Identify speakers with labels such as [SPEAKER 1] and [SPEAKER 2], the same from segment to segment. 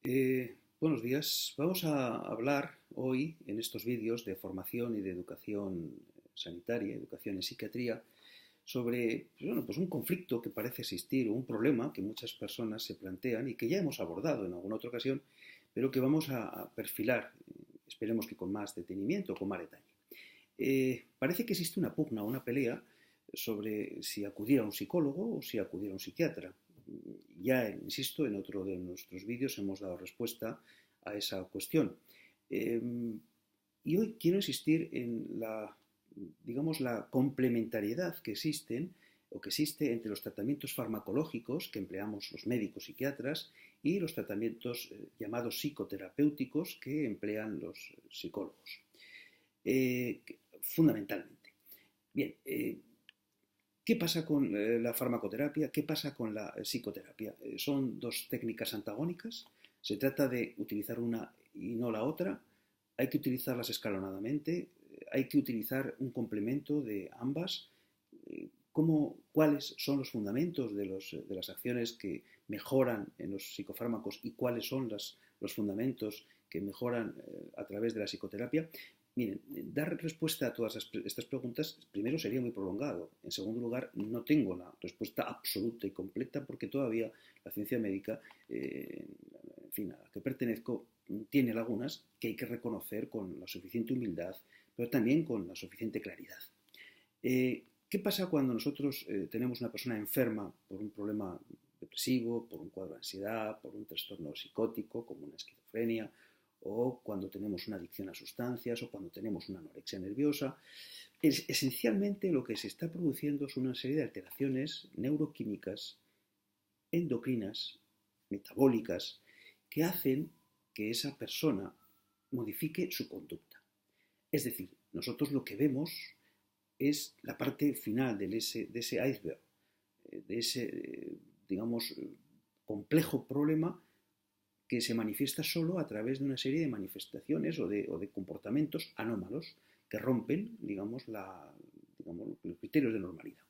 [SPEAKER 1] Buenos días. Vamos a hablar hoy en estos vídeos de formación y de educación sanitaria, educación en psiquiatría, sobre pues un conflicto que parece existir o un problema que muchas personas se plantean y que ya hemos abordado en alguna otra ocasión, pero que vamos a perfilar, esperemos que con más detenimiento, con más detalle. Parece que existe una pugna, una pelea sobre si acudir a un psicólogo o si acudir a un psiquiatra. Ya, insisto, en otro de nuestros vídeos hemos dado respuesta a esa cuestión. Eh, y hoy quiero insistir en digamos, la complementariedad que existen o que existe entre los tratamientos farmacológicos que empleamos los médicos psiquiatras y los tratamientos llamados psicoterapéuticos que emplean los psicólogos. Fundamentalmente. Bien, ¿qué pasa con la farmacoterapia? ¿Qué pasa con la psicoterapia? ¿Son dos técnicas antagónicas? ¿Se trata de utilizar una y no la otra? ¿Hay que utilizarlas escalonadamente? ¿Hay que utilizar un complemento de ambas? ¿Cuáles son los fundamentos de las acciones que mejoran en los psicofármacos y cuáles son los fundamentos que mejoran a través de la psicoterapia? Miren, dar respuesta a todas estas preguntas, primero sería muy prolongado. En segundo lugar, no tengo la respuesta absoluta y completa porque todavía la ciencia médica, en fin, a la que pertenezco, tiene lagunas que hay que reconocer con la suficiente humildad, pero también con la suficiente claridad. ¿Qué pasa cuando nosotros tenemos una persona enferma por un problema depresivo, por un cuadro de ansiedad, por un trastorno psicótico como una esquizofrenia, o cuando tenemos una adicción a sustancias, o cuando tenemos una anorexia nerviosa? Esencialmente lo que se está produciendo es una serie de alteraciones neuroquímicas, endocrinas, metabólicas, que hacen que esa persona modifique su conducta. Es decir, nosotros lo que vemos es la parte final de ese iceberg, de ese, digamos, complejo problema que se manifiesta solo a través de una serie de manifestaciones o de comportamientos anómalos que rompen, digamos, los criterios de normalidad.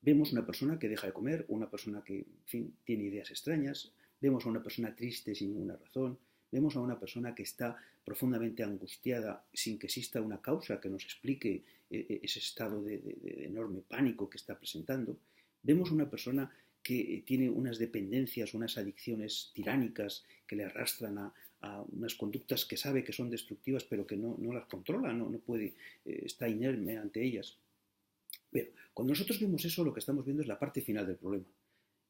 [SPEAKER 1] Vemos una persona que deja de comer, una persona que, en fin, tiene ideas extrañas, vemos a una persona triste sin ninguna razón, vemos a una persona que está profundamente angustiada sin que exista una causa que nos explique ese estado de enorme pánico que está presentando. Vemos a una persona que tiene unas dependencias, unas adicciones tiránicas que le arrastran a unas conductas que sabe que son destructivas pero que no las controla, no puede, está inerme ante ellas. Pero cuando nosotros vemos eso, lo que estamos viendo es la parte final del problema.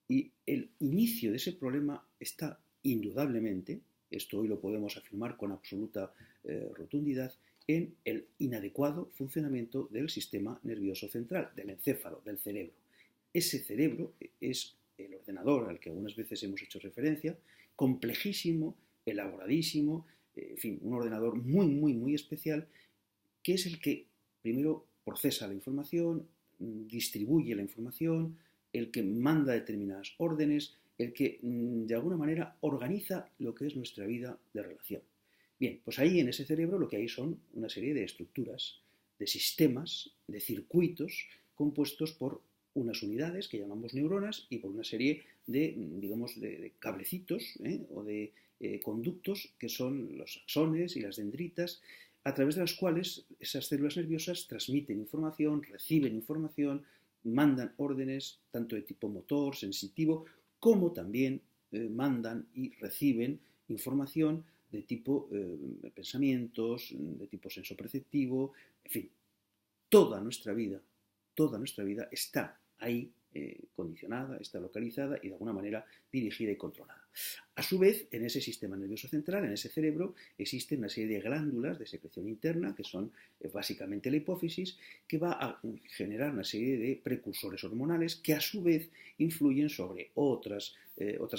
[SPEAKER 1] Y el inicio de ese problema está indudablemente, esto hoy lo podemos afirmar con absoluta rotundidad, en el inadecuado funcionamiento del sistema nervioso central, del encéfalo, del cerebro. Ese cerebro es el ordenador al que algunas veces hemos hecho referencia, complejísimo, elaboradísimo, en fin, un ordenador muy, muy, muy especial, que es el que primero procesa la información, distribuye la información, el que manda determinadas órdenes, el que de alguna manera organiza lo que es nuestra vida de relación. Bien, pues ahí en ese cerebro lo que hay son una serie de estructuras, de sistemas, de circuitos compuestos por unas unidades que llamamos neuronas y por una serie de, digamos, de cablecitos o de conductos que son los axones y las dendritas, a través de las cuales esas células nerviosas transmiten información, reciben información, mandan órdenes tanto de tipo motor, sensitivo, como también mandan y reciben información de tipo pensamientos, de tipo sensoperceptivo, en fin, toda nuestra vida está ahí condicionada, está localizada y de alguna manera dirigida y controlada. A su vez, en ese sistema nervioso central, en ese cerebro, existen una serie de glándulas de secreción interna, que son básicamente la hipófisis, que va a generar una serie de precursores hormonales que a su vez influyen sobre otras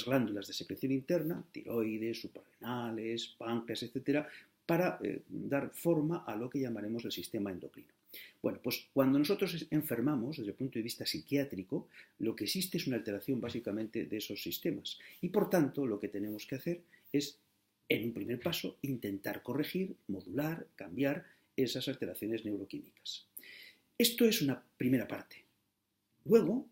[SPEAKER 1] glándulas de secreción interna, tiroides, suprarrenales, páncreas, etcétera, para dar forma a lo que llamaremos el sistema endocrino. Bueno, pues cuando nosotros enfermamos desde el punto de vista psiquiátrico, lo que existe es una alteración básicamente de esos sistemas. Y por tanto, lo que tenemos que hacer es, en un primer paso, intentar corregir, modular, cambiar esas alteraciones neuroquímicas. Esto es una primera parte. Luego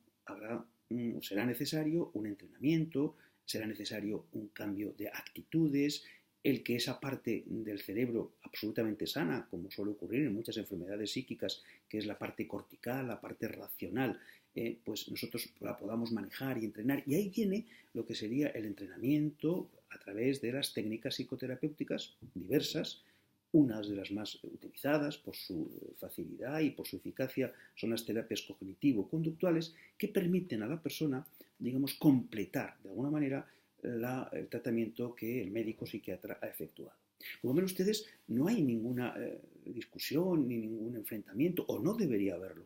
[SPEAKER 1] será necesario un entrenamiento será necesario un cambio de actitudes, el que esa parte del cerebro absolutamente sana, como suele ocurrir en muchas enfermedades psíquicas, que es la parte cortical, la parte racional, pues nosotros la podamos manejar y entrenar. Y ahí viene lo que sería el entrenamiento a través de las técnicas psicoterapéuticas diversas. Unas de las más utilizadas por su facilidad y por su eficacia son las terapias cognitivo-conductuales, que permiten a la persona, digamos, completar de alguna manera el tratamiento que el médico psiquiatra ha efectuado. Como ven ustedes, no hay ninguna discusión ni ningún enfrentamiento, o no debería haberlo.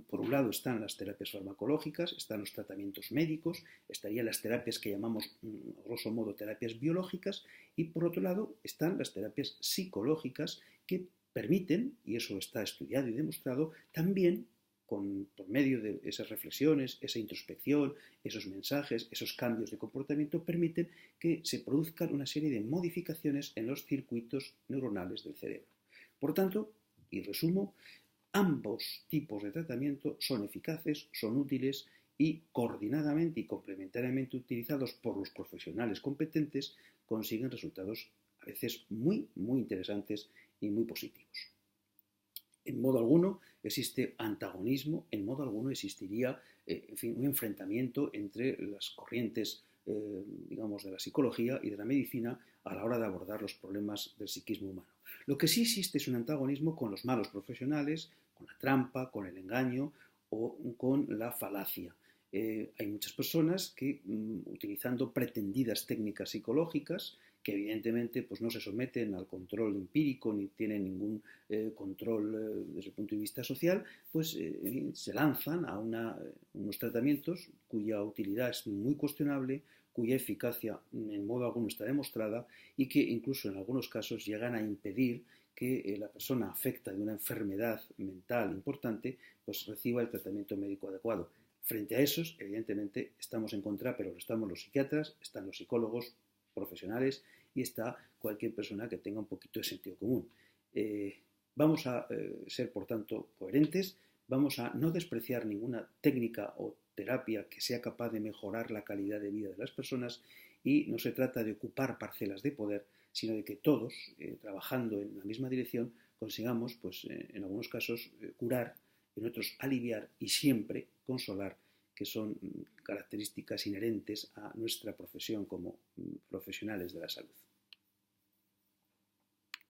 [SPEAKER 1] Por un lado están las terapias farmacológicas, están los tratamientos médicos, estarían las terapias que llamamos, a grosso modo, terapias biológicas, y por otro lado están las terapias psicológicas que permiten, y eso está estudiado y demostrado, también por medio de esas reflexiones, esa introspección, esos mensajes, esos cambios de comportamiento, permiten que se produzcan una serie de modificaciones en los circuitos neuronales del cerebro. Por tanto, y resumo, ambos tipos de tratamiento son eficaces, son útiles y coordinadamente y complementariamente utilizados por los profesionales competentes consiguen resultados a veces muy, muy interesantes y muy positivos. En modo alguno existe antagonismo, en modo alguno existiría un enfrentamiento entre las corrientes digamos, de la psicología y de la medicina a la hora de abordar los problemas del psiquismo humano. Lo que sí existe es un antagonismo con los malos profesionales, con la trampa, con el engaño o con la falacia. Hay muchas personas que, utilizando pretendidas técnicas psicológicas, que evidentemente pues, no se someten al control empírico ni tienen ningún control desde el punto de vista social, pues se lanzan a unos tratamientos cuya utilidad es muy cuestionable, cuya eficacia en modo alguno está demostrada y que incluso en algunos casos llegan a impedir que la persona afecta de una enfermedad mental importante pues reciba el tratamiento médico adecuado. Frente a esos, evidentemente, estamos en contra, pero estamos los psiquiatras, están los psicólogos profesionales y está cualquier persona que tenga un poquito de sentido común. Vamos a ser, por tanto, coherentes, vamos a no despreciar ninguna técnica o terapia que sea capaz de mejorar la calidad de vida de las personas, y no se trata de ocupar parcelas de poder, sino de que todos, trabajando en la misma dirección, consigamos, pues, en algunos casos, curar, en otros aliviar y siempre consolar, que son características inherentes a nuestra profesión como profesionales de la salud.